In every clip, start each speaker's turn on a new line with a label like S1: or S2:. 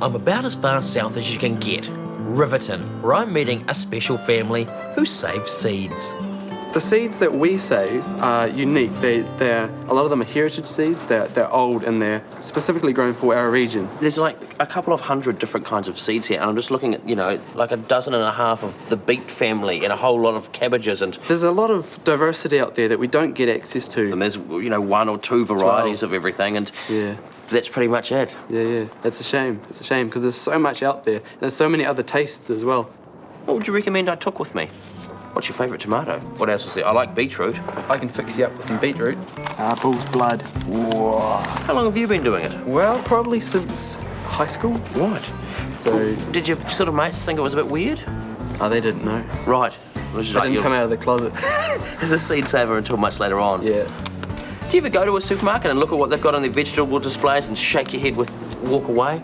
S1: I'm about as far south as you can get, Riverton, where I'm meeting a special family who save seeds.
S2: The seeds that we save are unique. They're a lot of them are heritage seeds. They're old and they're specifically grown for our region.
S3: There's like a couple of hundred different kinds of seeds here, and I'm just looking at, like a dozen and a half of the beet family and a whole lot of cabbages. And
S2: there's a lot of diversity out there that we don't get access to.
S3: And there's, one or two varieties 12. Of everything, and
S2: yeah.
S3: That's pretty much it.
S2: Yeah. It's a shame. It's a shame because there's so much out there. There's so many other tastes as well.
S3: What would you recommend I took with me? What's your favourite tomato? What else is there? I like beetroot.
S2: I can fix you up with some beetroot. Bull's blood. Whoa.
S3: How long have you been doing it?
S2: Well, probably since high school.
S3: Right.
S2: So...
S3: Did your sort of mates think it was a bit weird?
S2: Oh, they didn't know.
S3: Right.
S2: I didn't come out of the closet.
S3: As a seed saver until much later on.
S2: Yeah.
S3: Do you ever go to a supermarket and look at what they've got on their vegetable displays and shake your head with walk away?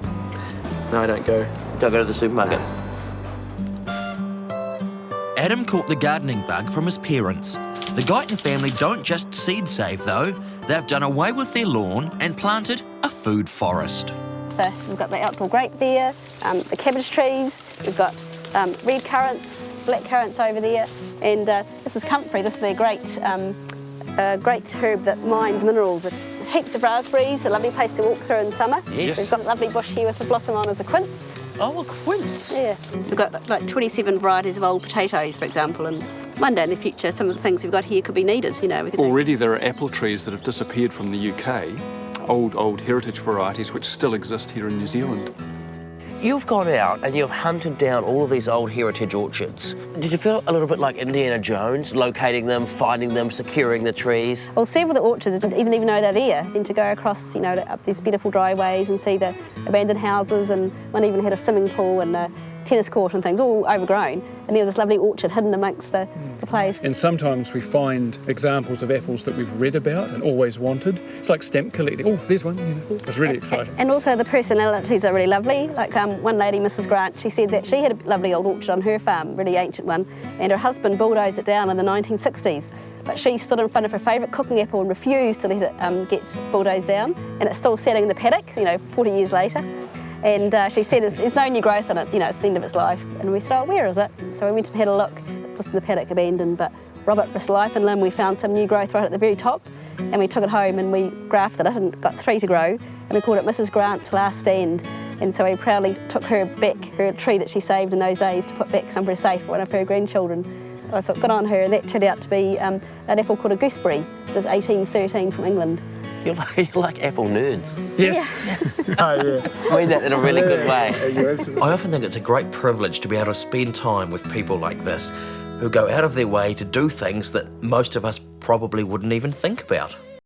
S2: No, I don't go.
S3: Don't go to the supermarket.
S1: Adam caught the gardening bug from his parents. The Guyton family don't just seed save though, they've done away with their lawn and planted a food forest.
S4: We've got the outdoor grape there, the cabbage trees, we've got red currants, black currants over there, and this is comfrey. This is a great herb that mines minerals. Heaps of raspberries, a lovely place to walk through in summer.
S3: Yes.
S4: We've got a lovely bush here with the blossom on as a quince.
S3: Oh, a quince.
S4: Yeah. We've got like 27 varieties of old potatoes, for example, and one day in the future some of the things we've got here could be needed, Because
S5: already there are apple trees that have disappeared from the UK, old heritage varieties which still exist here in New Zealand.
S3: You've gone out and you've hunted down all of these old heritage orchards. Did you feel a little bit like Indiana Jones, locating them, finding them, securing the trees?
S4: Well, several of the orchards I didn't even know they're there. And to go across, up these beautiful dryways and see the abandoned houses, and one even had a swimming pool and a tennis court and things, all overgrown. And there was this lovely orchard hidden amongst the place.
S5: And sometimes we find examples of apples that we've read about and always wanted. It's like stamp collecting. Oh, there's one. It's really exciting.
S4: And also the personalities are really lovely. Like one lady, Mrs. Grant, she said that she had a lovely old orchard on her farm, really ancient one, and her husband bulldozed it down in the 1960s. But she stood in front of her favourite cooking apple and refused to let it get bulldozed down, and it's still sitting in the paddock, 40 years later. And she said there's no new growth in it, it's the end of its life. And we said, oh, where is it? So we went and had a look, just in the paddock abandoned, but Robert, for life and limb, we found some new growth right at the very top, and we took it home and we grafted it and got 3 to grow, and we called it Mrs. Grant's Last Stand. And so we proudly took her back, her tree that she saved in those days, to put back somewhere safe for one of her grandchildren. I thought, good on her, and that turned out to be an apple called a gooseberry. It was 1813 from England.
S3: You're like apple nerds.
S5: Yes.
S4: Yeah.
S3: I mean that in a really good way.
S1: I often think it's a great privilege to be able to spend time with people like this, who go out of their way to do things that most of us probably wouldn't even think about.